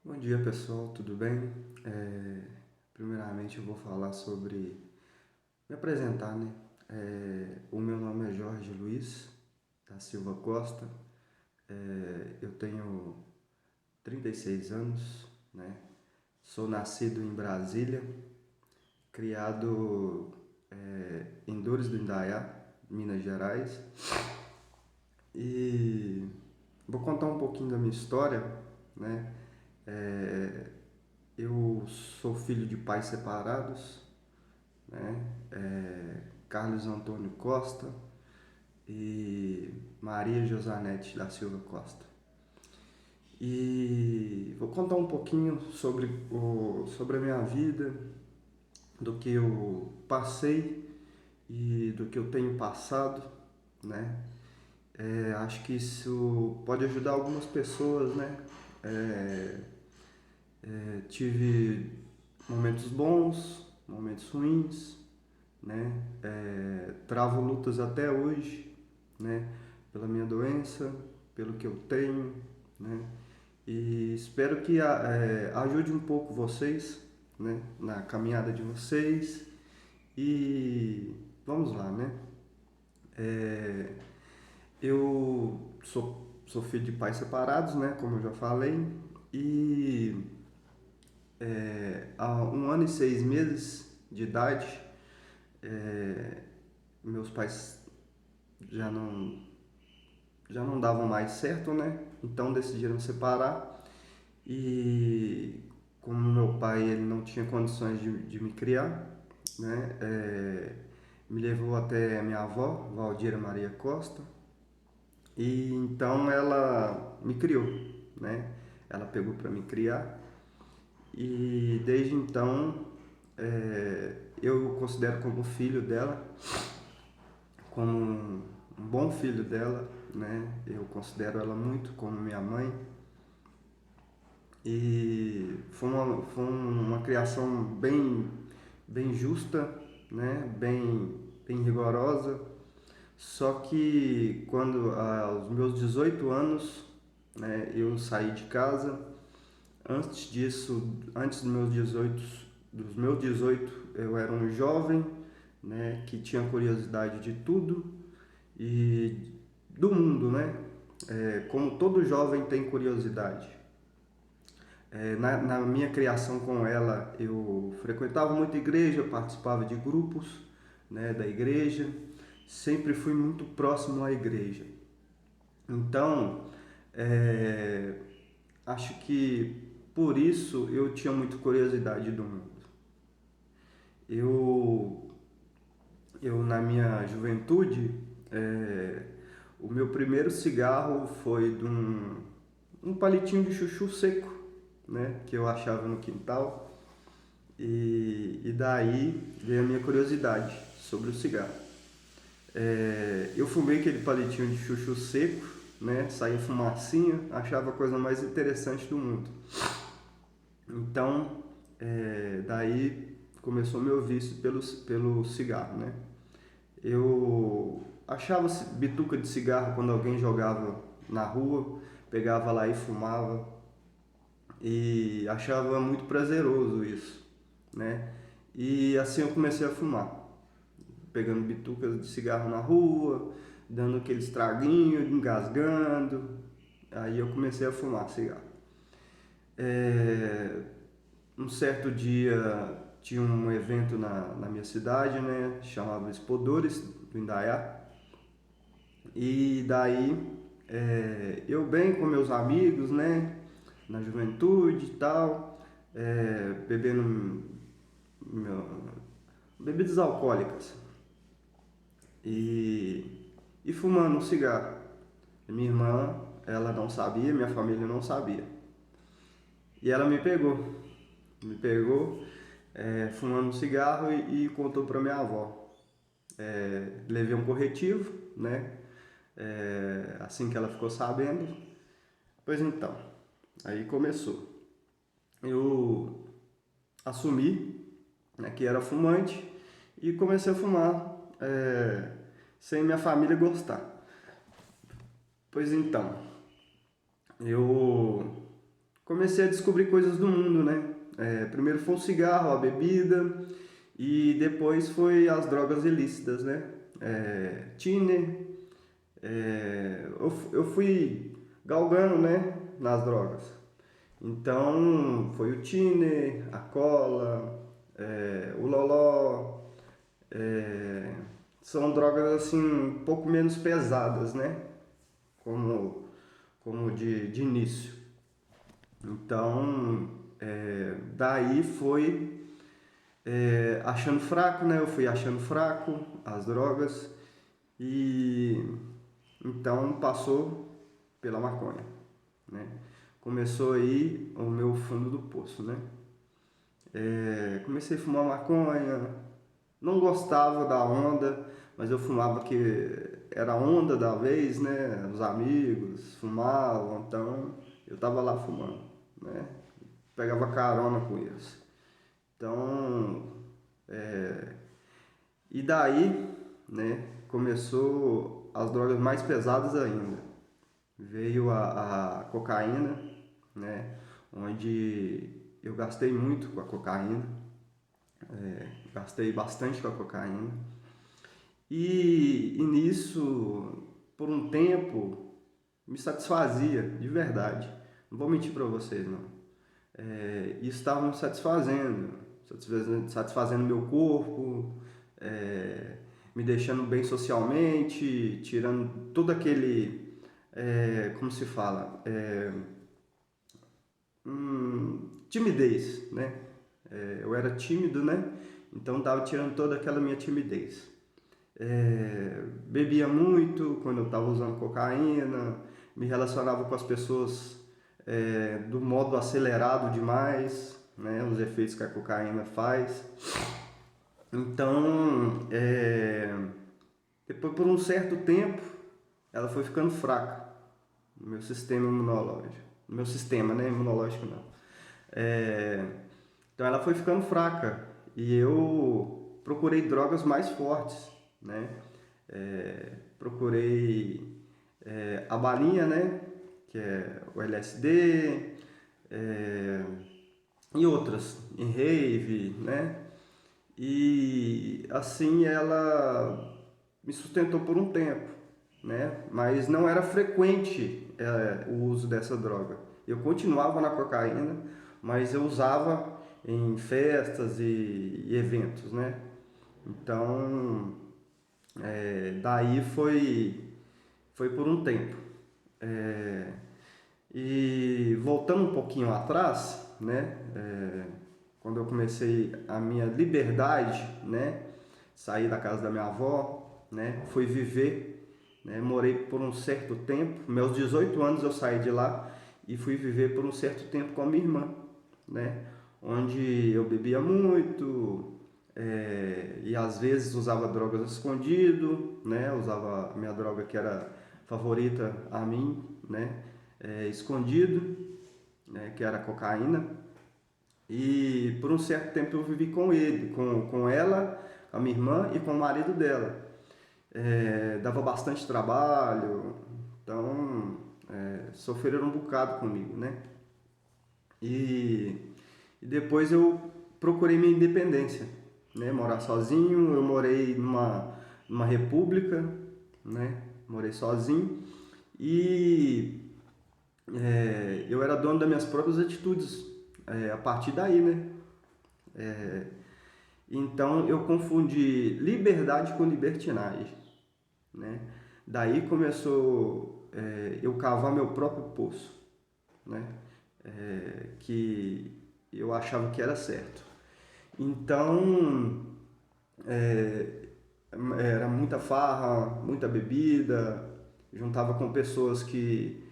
Bom dia pessoal, tudo bem? Primeiramente eu vou falar sobre me apresentar, né? O meu nome é Jorge Luiz da Silva Costa. Eu tenho 36 anos, né? Sou nascido em Brasília, criado em Dores do Indaiá, Minas Gerais. E vou contar um pouquinho da minha história, né? É, eu sou filho de pais separados, né? Carlos Antônio Costa e Maria Josanete da Silva Costa. E vou contar um pouquinho sobre a minha vida, do que eu passei e do que eu tenho passado, né? Acho que isso pode ajudar algumas pessoas, né? É, Tive momentos bons, momentos ruins, né? Travo lutas até hoje, né? Pela minha doença, pelo que eu tenho, né? E espero que ajude um pouco vocês, né? Na caminhada de vocês. E vamos lá, né? É, eu sou filho de pais separados, né? Como eu já falei. E há 1 ano e 6 meses de idade, é, meus pais já não, já não davam mais certo, né? Então decidiram separar e como meu pai ele não tinha condições de me criar, né? Me levou até a minha avó, Valdira Maria Costa, e então ela me criou, né? Ela pegou para me criar e desde então eu considero como filho dela, como um bom filho dela, né? Eu considero ela muito como minha mãe e foi uma criação bem justa, né? Bem rigorosa. Só que quando aos meus 18 anos, né, eu saí de casa. Antes disso, antes dos meus 18, eu era um jovem, né, que tinha curiosidade de tudo e do mundo, né? Como todo jovem tem curiosidade. Na minha criação com ela, eu frequentava muita igreja, participava de grupos, né, da igreja, sempre fui muito próximo à igreja. Então, é, acho que por isso eu tinha muita curiosidade do mundo. Eu, eu na minha juventude, é, o meu primeiro cigarro foi de um palitinho de chuchu seco, né, que eu achava no quintal. E daí veio a minha curiosidade sobre o cigarro. Eu fumei aquele palitinho de chuchu seco, né, saía fumacinha, achava a coisa mais interessante do mundo. Então, daí começou meu vício pelo cigarro, né? Eu achava bituca de cigarro quando alguém jogava na rua, pegava lá e fumava e achava muito prazeroso isso, né? E assim eu comecei a fumar, pegando bitucas de cigarro na rua, dando aquele estraguinho, engasgando. Aí eu comecei a fumar cigarro. É, Um certo dia tinha um evento na minha cidade, né? Chamava Explodores do Indaiá. E daí eu bem com meus amigos, né? Na juventude e tal, bebendo meu, bebidas alcoólicas e fumando um cigarro. Minha irmã, ela não sabia, minha família não sabia. E ela me pegou fumando um cigarro e contou para minha avó. Levei um corretivo, né? Assim que ela ficou sabendo. Pois então, aí começou. Eu assumi, né, que era fumante e comecei a fumar sem minha família gostar. Pois então, eu comecei a descobrir coisas do mundo, né? Primeiro foi o cigarro, a bebida, e depois foi as drogas ilícitas, né? Tiner, eu fui galgando, né, nas drogas. Então foi o tiner, a cola, o loló, é, são drogas assim um pouco menos pesadas, né? Como de início. Então daí foi achando fraco, né? Eu fui achando fraco as drogas e então passou pela maconha, né? Começou aí o meu fundo do poço, né? Comecei a fumar maconha, não gostava da onda, mas eu fumava que era a onda da vez, né? Os amigos fumavam, então eu tava lá fumando, né? Pegava carona com eles. Então, e daí, né? Começou as drogas mais pesadas ainda. Veio a cocaína, né? Onde eu gastei muito com a cocaína, gastei bastante com a cocaína. E nisso, por um tempo, me satisfazia, de verdade. Não vou mentir para vocês, não. Isso estava me satisfazendo meu corpo, me deixando bem socialmente, tirando todo aquele, como se fala, timidez, né? Eu era tímido, né? Então estava tirando toda aquela minha timidez. Bebia muito quando eu estava usando cocaína, me relacionava com as pessoas do modo acelerado demais, né? Os efeitos que a cocaína faz. Então, depois por um certo tempo, ela foi ficando fraca no meu sistema imunológico. No meu sistema, né? Imunológico não. Então ela foi ficando fraca e eu procurei drogas mais fortes, né? Procurei a balinha, né? Que é o LSD, e outras, em rave, né? E assim ela me sustentou por um tempo, né? Mas não era frequente o uso dessa droga. Eu continuava na cocaína, mas eu usava em festas e eventos, né? Então, daí foi por um tempo. E voltando um pouquinho atrás, né? Quando eu comecei a minha liberdade, né? Saí da casa da minha avó, né? Fui viver, né? Morei por um certo tempo. Meus 18 anos eu saí de lá e fui viver por um certo tempo com a minha irmã, né? Onde eu bebia muito, e às vezes usava drogas escondido, né? Usava a minha droga que era favorita a mim, né? Escondido, né? Que era a cocaína. E por um certo tempo eu vivi com ele, com ela, a minha irmã e com o marido dela. Dava bastante trabalho, então sofreram um bocado comigo, né? E depois eu procurei minha independência, né? Morar sozinho, eu morei numa república, né? Morei sozinho e eu era dono das minhas próprias atitudes a partir daí, né? Então eu confundi liberdade com libertinagem, né? Daí começou eu cavar meu próprio poço, né? Que eu achava que era certo. Então era muita farra, muita bebida, juntava com pessoas que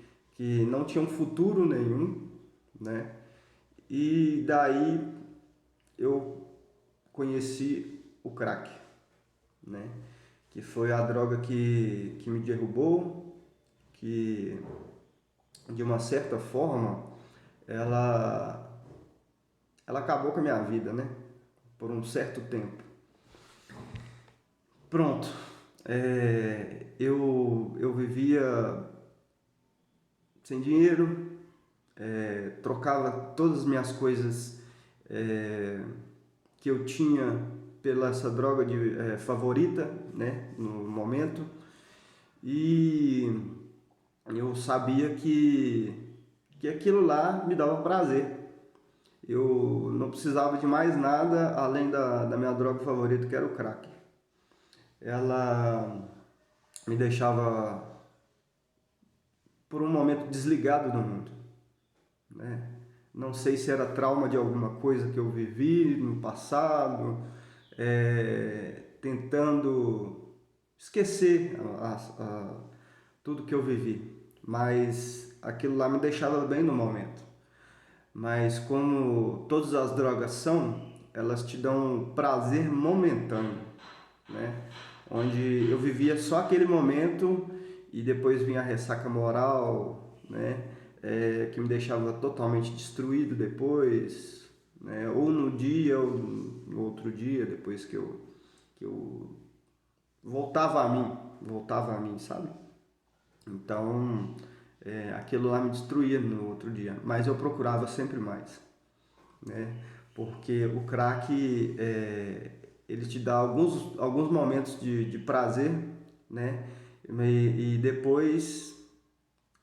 não tinham futuro nenhum, né? E daí eu conheci o crack, né? Que foi a droga que me derrubou, que de uma certa forma ela, ela acabou com a minha vida, né? Por um certo tempo. Pronto, eu vivia sem dinheiro, trocava todas as minhas coisas que eu tinha pela essa droga favorita, né, no momento. E eu sabia que aquilo lá me dava prazer. Eu não precisava de mais nada além da minha droga favorita, que era o crack. Ela me deixava por um momento desligado do mundo, né? Não sei se era trauma de alguma coisa que eu vivi no passado, tentando esquecer tudo que eu vivi, mas aquilo lá me deixava bem no momento. Mas como todas as drogas são, elas te dão prazer momentâneo, né? Onde eu vivia só aquele momento e depois vinha a ressaca moral, né? Que me deixava totalmente destruído depois, né? Ou no dia ou no outro dia, depois que eu voltava a mim, sabe? Então, aquilo lá me destruía no outro dia, mas eu procurava sempre mais, né? Porque o crack, ele te dá alguns momentos de prazer, né? E depois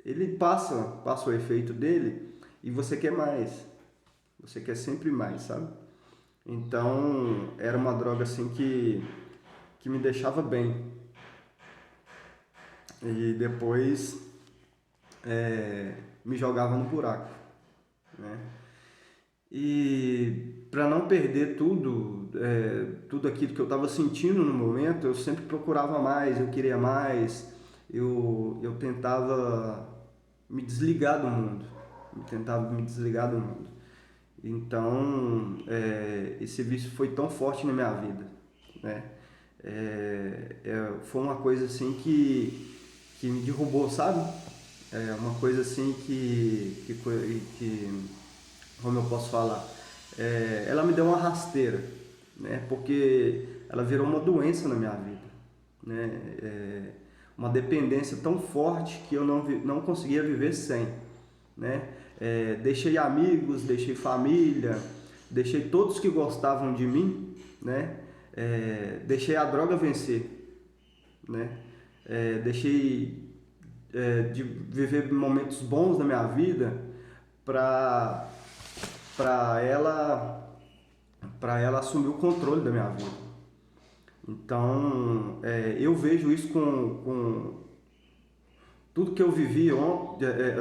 ele passa o efeito dele e você quer mais, você quer sempre mais, sabe? Então, era uma droga assim que me deixava bem. E depois me jogava no buraco, né? E para não perder tudo aquilo que eu estava sentindo no momento, eu sempre procurava mais, eu queria mais, eu tentava me desligar do mundo, Então, esse vício foi tão forte na minha vida, né? Foi uma coisa assim que me derrubou, sabe? Uma coisa assim que como eu posso falar, ela me deu uma rasteira, né? Porque ela virou uma doença na minha vida, né? Uma dependência tão forte que eu não conseguia viver sem, né? Deixei amigos, deixei família, deixei todos que gostavam de mim, né? Deixei a droga vencer, né? Deixei de viver momentos bons na minha vida para para ela para ela assumir o controle da minha vida. Então, eu vejo isso com tudo que eu vivi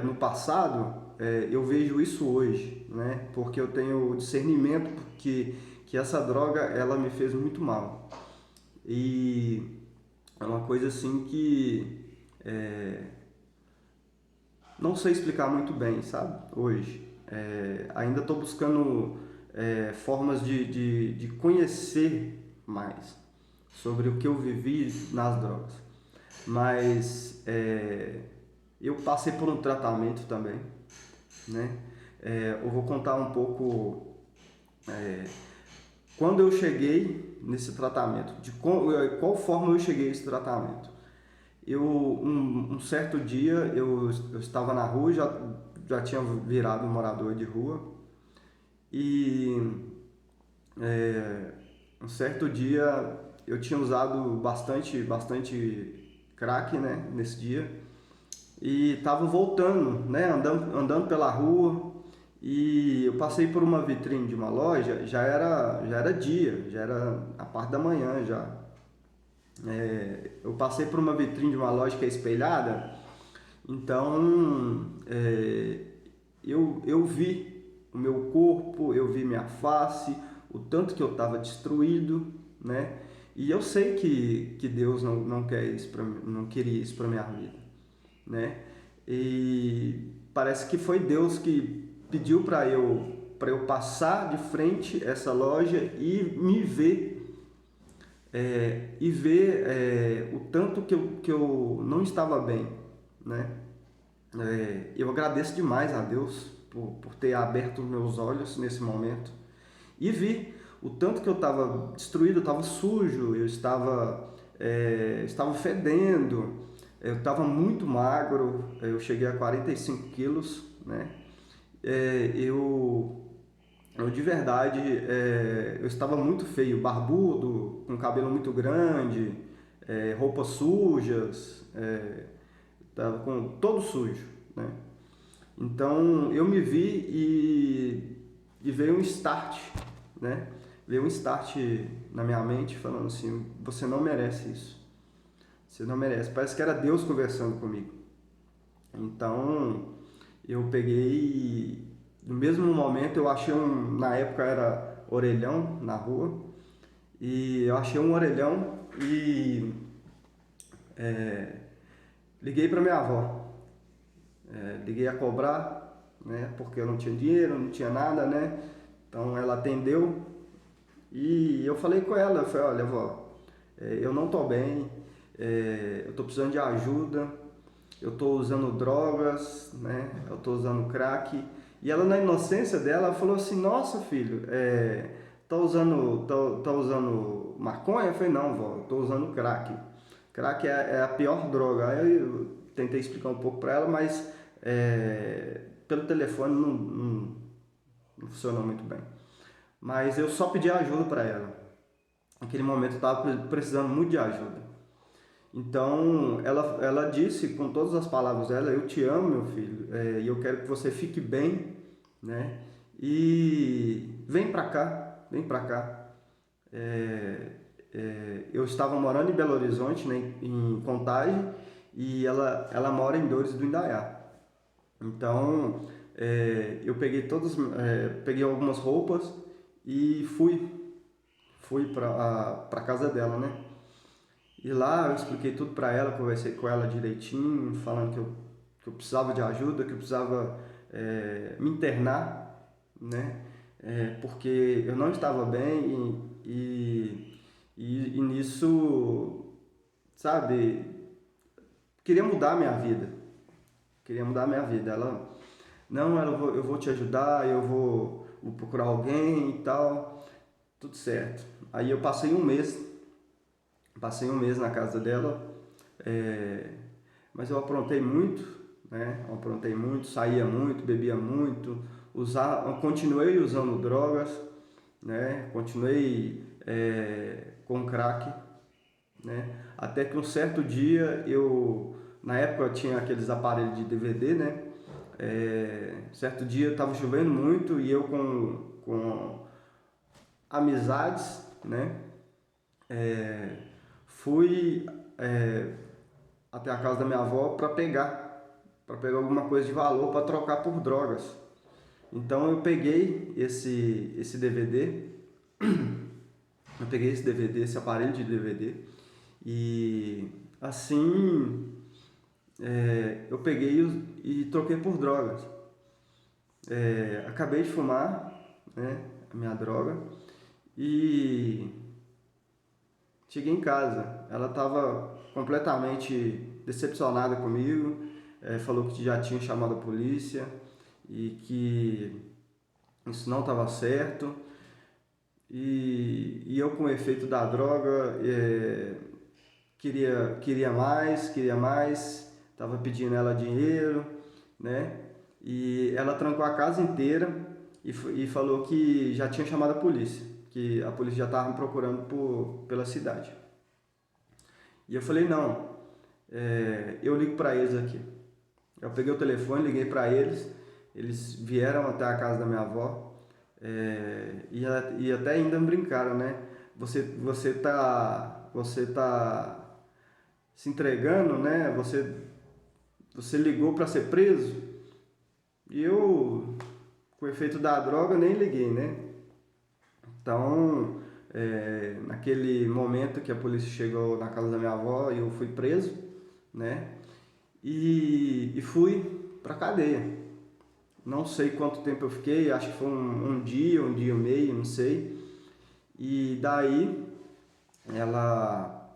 no passado, eu vejo isso hoje, né? Porque eu tenho discernimento que essa droga ela me fez muito mal. E é uma coisa assim que não sei explicar muito bem, sabe? Hoje. Ainda estou buscando formas de conhecer mais sobre o que eu vivi nas drogas. Mas eu passei por um tratamento também, né? Eu vou contar um pouco quando eu cheguei nesse tratamento, de qual forma eu cheguei a esse tratamento. Um certo dia eu estava na rua, já tinha virado um morador de rua e um certo dia eu tinha usado bastante crack, né, nesse dia e estava voltando, né, andando pela rua e eu passei por uma vitrine de uma loja, já era dia, já era a parte da manhã já. Eu passei por uma vitrine de uma loja que é espelhada, então eu vi o meu corpo, eu vi minha face, o tanto que eu estava destruído, né? E eu sei que Deus não quer isso para mim, não queria isso para minha vida, né? E parece que foi Deus que pediu para eu passar de frente essa loja e me ver e ver o tanto que eu não estava bem, né? Eu agradeço demais a Deus por ter aberto os meus olhos nesse momento e vi o tanto que eu estava destruído, eu estava sujo, eu estava fedendo, eu estava muito magro, eu cheguei a 45 quilos, né? eu de verdade, eu estava muito feio, barbudo, com cabelo muito grande, roupas sujas, estava com todo sujo, né? Então eu me vi e veio um start, né? Veio um start na minha mente falando assim, você não merece isso. Você não merece. Parece que era Deus conversando comigo. Então eu peguei, no mesmo momento eu achei na época era orelhão na rua, e eu achei um orelhão e liguei para minha avó. Liguei a cobrar, né? Porque eu não tinha dinheiro, não tinha nada, né? Então ela atendeu e eu falei com ela, eu falei, olha, vó, eu não tô bem, eu tô precisando de ajuda, eu tô usando drogas, né? Eu tô usando crack. E ela, na inocência dela, falou assim, nossa filho, tá usando maconha? Eu falei, não, vó, eu tô usando crack. Crack é a pior droga. Aí eu tentei explicar um pouco para ela, mas pelo telefone não funcionou muito bem. Mas eu só pedi ajuda para ela. Naquele momento eu estava precisando muito de ajuda. Então ela disse com todas as palavras dela, eu te amo, meu filho, e eu quero que você fique bem, né? E vem pra cá, vem pra cá. Eu estava morando em Belo Horizonte, né, em Contagem, e ela mora em Dores do Indaiá. Então eu peguei algumas roupas e fui para casa dela, né? E lá eu expliquei tudo para ela, conversei com ela direitinho, falando que eu precisava de ajuda, que eu precisava me internar, né? Porque eu não estava bem e nisso, sabe, queria mudar a minha vida. Queria mudar a minha vida. Ela, não, eu vou te ajudar, vou procurar alguém e tal, tudo certo. Aí eu passei um mês na casa dela, mas eu aprontei muito, né? Eu aprontei muito, saía muito, bebia muito, eu continuei usando drogas, né? Continuei com crack, né? Até que um certo dia na época eu tinha aqueles aparelhos de DVD, né? Certo dia estava chovendo muito e eu com amizades, né? Fui até a casa da minha avó para pegar alguma coisa de valor para trocar por drogas. Então eu peguei esse DVD, esse aparelho de DVD e assim eu peguei e troquei por drogas. Acabei de fumar, né, a minha droga e cheguei em casa. Ela estava completamente decepcionada comigo, falou que já tinha chamado a polícia e que isso não estava certo. E eu, com o efeito da droga, queria mais, estava pedindo ela dinheiro, né? E ela trancou a casa inteira e falou que já tinha chamado a polícia, que a polícia já estava me procurando pela cidade. E eu falei, não, eu ligo para eles aqui. Eu peguei o telefone, liguei para eles vieram até a casa da minha avó, e até ainda brincaram, né? Você tá se entregando, né? Você ligou para ser preso? E eu, com o efeito da droga, nem liguei, né? Então, naquele momento que a polícia chegou na casa da minha avó, eu fui preso, né? E fui pra cadeia. Não sei quanto tempo eu fiquei, acho que foi um dia e meio, não sei. E daí ela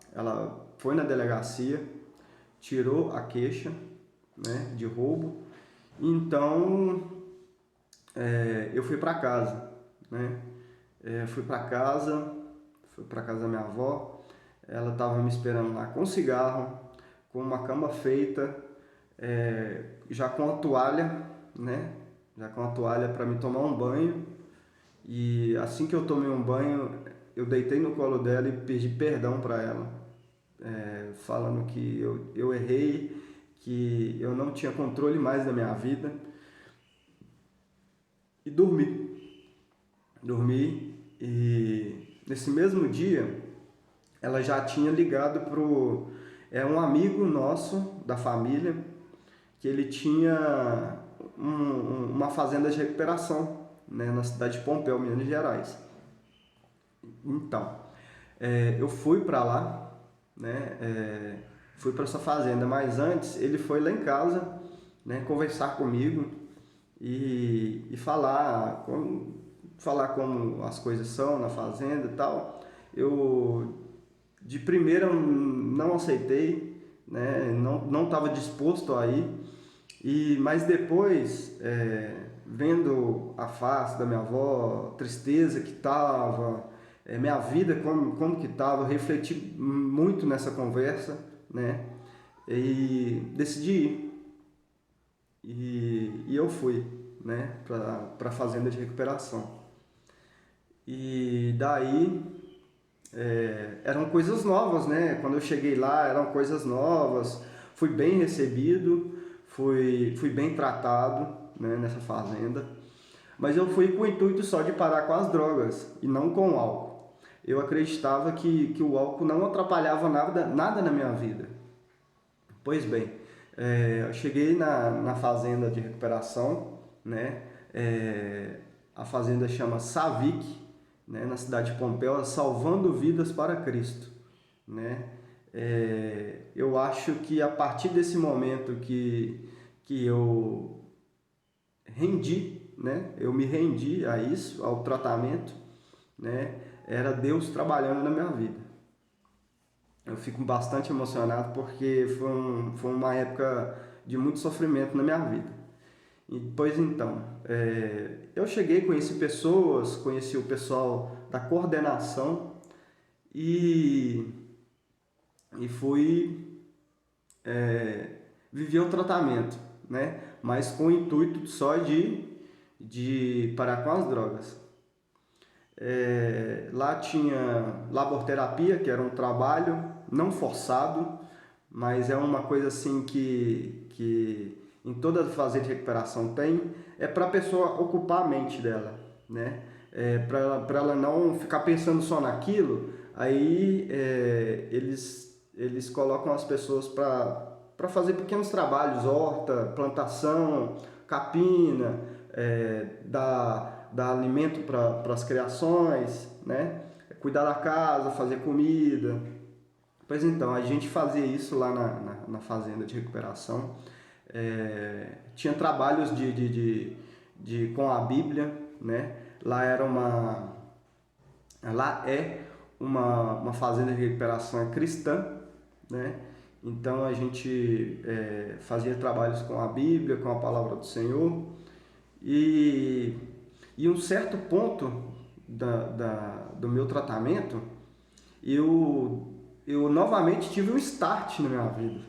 foi na delegacia, tirou a queixa, né, de roubo. Então eu fui para casa, né? Fui para casa da minha avó. Ela estava me esperando lá com cigarro, com uma cama feita, já com a toalha, né, já com a toalha para me tomar um banho. E assim que eu tomei um banho, eu deitei no colo dela e pedi perdão para ela, falando que eu errei, que eu não tinha controle mais da minha vida, e dormi. Dormi e nesse mesmo dia ela já tinha ligado pro um amigo nosso da família, que ele tinha uma fazenda de recuperação, né, na cidade de Pompéu, Minas Gerais. Então, eu fui para lá, né, fui para essa fazenda, mas antes ele foi lá em casa, né, conversar comigo e falar como as coisas são na fazenda e tal. Eu de primeira não aceitei, né, não estava disposto a ir, mas depois, vendo a face da minha avó, a tristeza que estava, minha vida como que estava, eu refleti muito nessa conversa, né, e decidi ir. E eu fui, né, para a fazenda de recuperação. E daí eram coisas novas, né? Quando eu cheguei lá eram coisas novas. Fui bem recebido, fui bem tratado, né, nessa fazenda. Mas eu fui com o intuito só de parar com as drogas e não com o álcool. Eu acreditava que o álcool não atrapalhava nada na minha vida. Pois bem, eu cheguei na fazenda de recuperação, né? A fazenda chama Savic, né? Na cidade de Pompéu, salvando vidas para Cristo, né? Eu acho que a partir desse momento que eu rendi, né? Eu me rendi a isso, ao tratamento, né? Era Deus trabalhando na minha vida. Eu fico bastante emocionado porque foi uma época de muito sofrimento na minha vida. E, pois então, eu cheguei, conheci pessoas, conheci o pessoal da coordenação e fui viver o tratamento, né? Mas com o intuito só de parar com as drogas. Lá tinha laborterapia, que era um trabalho não forçado, mas é uma coisa assim que em toda fase de recuperação tem, para a pessoa ocupar a mente dela, né? Para ela não ficar pensando só naquilo. Aí eles colocam as pessoas para fazer pequenos trabalhos, horta, plantação, capina, dar alimento para as criações, né? Cuidar da casa, fazer comida. Pois então, a gente fazia isso lá na fazenda de recuperação. Tinha trabalhos com a Bíblia, né? Lá é uma fazenda de recuperação cristã, né? Então a gente fazia trabalhos com a Bíblia, com a palavra do Senhor. E um certo ponto do meu tratamento, eu novamente tive um start na minha vida,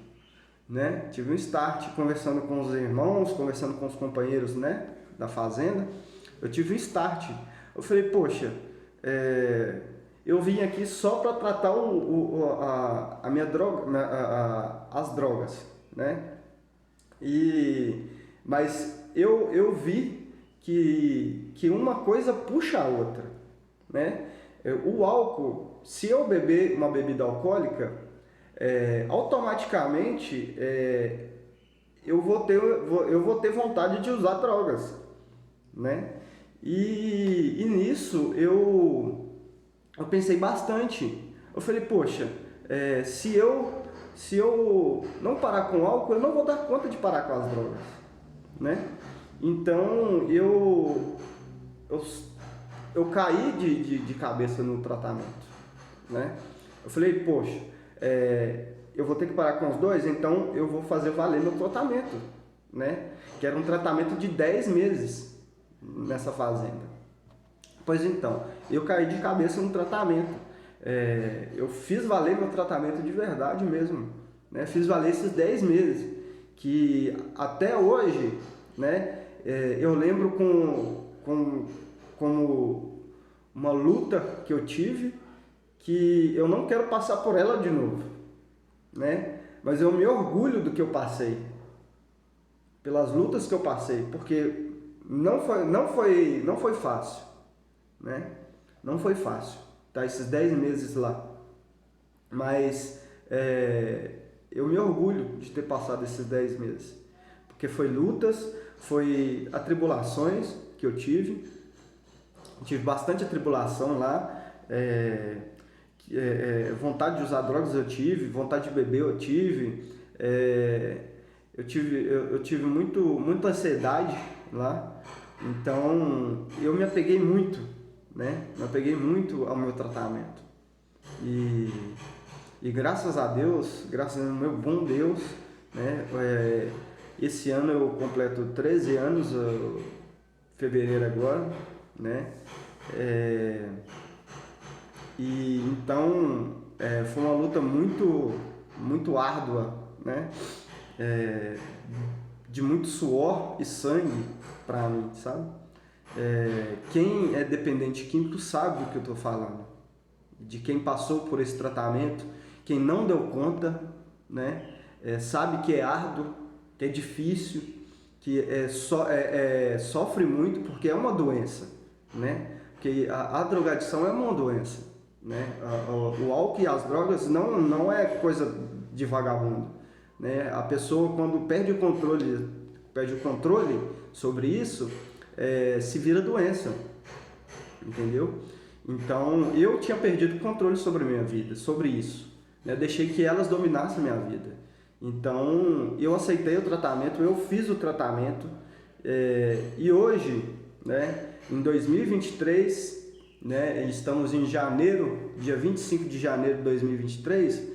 né? Tive um start conversando com os irmãos, conversando com os companheiros, né, da fazenda. Eu tive um start. Eu falei, poxa, eu vim aqui só para tratar a minha droga, as drogas, né? Mas eu vi que uma coisa puxa a outra, né? O álcool, se eu beber uma bebida alcoólica, automaticamente eu vou ter vontade de usar drogas, né? E nisso eu pensei bastante. Eu falei, poxa, se eu não parar com o álcool, eu não vou dar conta de parar com as drogas, né? Então eu caí de cabeça no tratamento, né? Eu falei, poxa, eu vou ter que parar com os dois, então eu vou fazer valer meu tratamento, né? Que era um tratamento de 10 meses nessa fazenda. Pois então, eu caí de cabeça no tratamento. Eu fiz valer meu tratamento de verdade mesmo, né? Fiz valer esses 10 meses, que até hoje, né, Eu lembro como uma luta que eu tive, que eu não quero passar por ela de novo, né? Mas eu me orgulho do que eu passei, pelas lutas que eu passei, porque não foi fácil, né? Não foi fácil, tá? Esses 10 meses lá. Mas eu me orgulho de ter passado esses 10 meses, porque foi lutas, foi atribulações que eu tive bastante atribulação lá, vontade de usar drogas eu tive, vontade de beber eu tive, eu tive muita ansiedade lá, então eu me apeguei muito, né? Me apeguei muito ao meu tratamento. E graças a Deus, graças ao meu bom Deus, né? Esse ano eu completo 13 anos, fevereiro agora, né? E então foi uma luta muito árdua, né? De muito suor e sangue para mim, sabe? Quem é dependente químico sabe do que eu estou falando, de quem passou por esse tratamento, quem não deu conta, né? Sabe que é árduo, que é difícil, que sofre muito porque é uma doença, né? Porque a drogadição é uma doença, né? O álcool e as drogas não é coisa de vagabundo, né? A pessoa, quando perde o controle sobre isso, se vira doença, entendeu? Então eu tinha perdido o controle sobre a minha vida, sobre isso, né? Deixei que elas dominassem a minha vida. Então eu aceitei o tratamento, eu fiz o tratamento, e hoje, né, em 2023, né, estamos em janeiro, dia 25 de janeiro de 2023,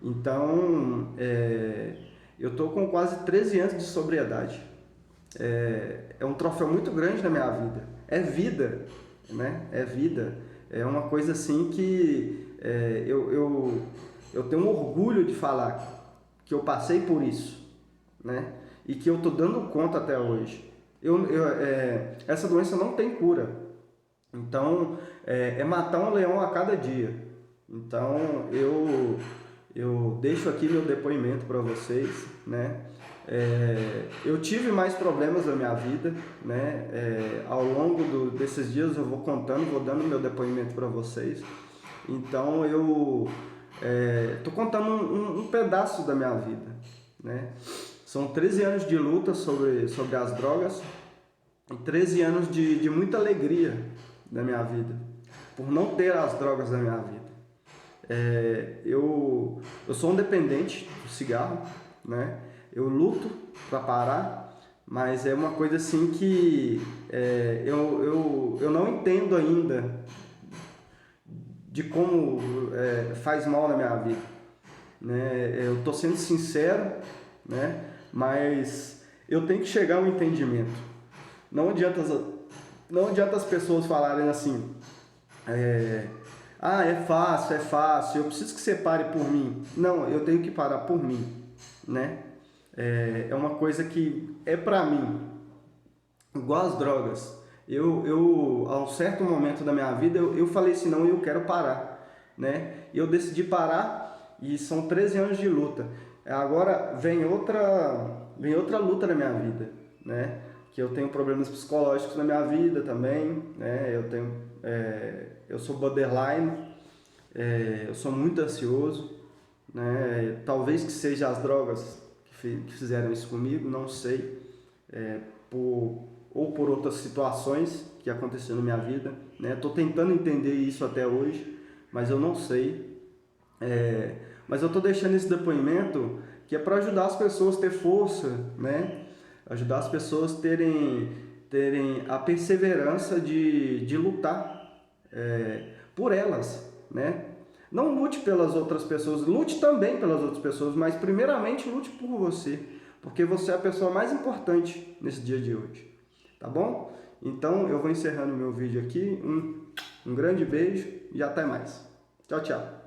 então eu estou com quase 13 anos de sobriedade. É um troféu muito grande na minha vida. É vida, né? É vida. É uma coisa assim que eu tenho um orgulho de falar que eu passei por isso, né? E que eu estou dando conta até hoje. Essa doença não tem cura. Então, é matar um leão a cada dia. Então, eu deixo aqui meu depoimento para vocês, né? Eu tive mais problemas na minha vida, né? Ao longo desses dias eu vou contando, vou dando meu depoimento para vocês. Então, eu estou contando um pedaço da minha vida, né? São 13 anos de luta sobre as drogas e 13 anos de muita alegria da minha vida, por não ter as drogas da minha vida. Eu sou um dependente do cigarro, né? Eu luto para parar, mas é uma coisa assim que eu não entendo ainda de como faz mal na minha vida, né? Eu estou sendo sincero, né? Mas eu tenho que chegar ao entendimento. Não adianta as pessoas falarem assim, é fácil, eu preciso que você pare por mim. Não, eu tenho que parar por mim, né? É uma coisa que é pra mim, igual as drogas. A um certo momento da minha vida, eu falei assim, não, eu quero parar, né? Eu decidi parar e são 13 anos de luta. Agora vem outra luta na minha vida, né? Que eu tenho problemas psicológicos na minha vida também, né? Eu sou borderline, eu sou muito ansioso, né? Talvez que seja as drogas que fizeram isso comigo, não sei, ou por outras situações que aconteceram na minha vida, né? Estou tentando entender isso até hoje, mas eu não sei. Mas eu estou deixando esse depoimento que é para ajudar as pessoas a ter força, né? Ajudar as pessoas a terem a perseverança de lutar por elas, né? Não lute pelas outras pessoas, lute também pelas outras pessoas, mas primeiramente lute por você, porque você é a pessoa mais importante nesse dia de hoje, tá bom? Então eu vou encerrando meu vídeo aqui, um grande beijo e até mais. Tchau, tchau.